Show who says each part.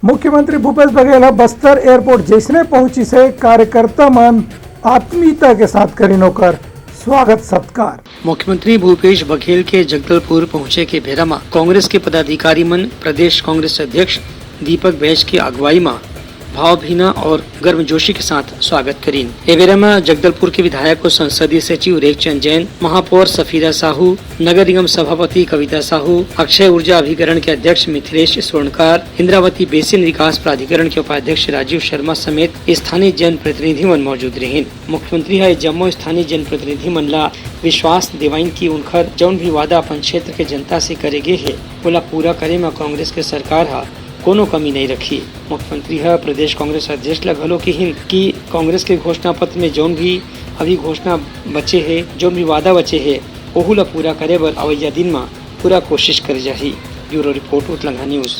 Speaker 1: मुख्यमंत्री भूपेश बघेल बस्तर एयरपोर्ट जैसने पहुंची से कार्यकर्ता मन आत्मीयता के साथ करी नोकर स्वागत सत्कार।
Speaker 2: मुख्यमंत्री भूपेश बघेल के जगदलपुर पहुंचे के बेरा में कांग्रेस के पदाधिकारी मन प्रदेश कांग्रेस अध्यक्ष दीपक बैज की अगुवाई में भावभीना और गर्मजोशी के साथ स्वागत करीन। ए बेरा में जगदलपुर के विधायक और संसदीय सचिव रेखचंद जैन, महापौर सफीरा साहू, नगर निगम सभापति कविता साहू, अक्षय ऊर्जा अभिकरण के अध्यक्ष मिथिलेश स्वर्णकार, इंद्रावती बेसिन विकास प्राधिकरण के उपाध्यक्ष राजीव शर्मा समेत स्थानीय जन प्रतिनिधि मन मौजूद रहे। मुख्यमंत्री है जम्मू स्थानीय जन प्रतिनिधि मन ला विश्वास दिवाइन की उनकर जौन भी वादा अपन क्षेत्र के जनता से करेगे है ओला पूरा करे में कांग्रेस के सरकार है कोनो कमी नहीं रखी। मुख्यमंत्री है प्रदेश कांग्रेस अध्यक्ष ला घलो की हिंद कि कांग्रेस के घोषणा पत्र में जौन भी अभी घोषणा बचे है, जौन भी वादा बचे है ओहू ला पूरा करे बर अवैया दिन में पूरा कोशिश करे जाही। ब्यूरो रिपोर्ट उत्तलंघा न्यूज।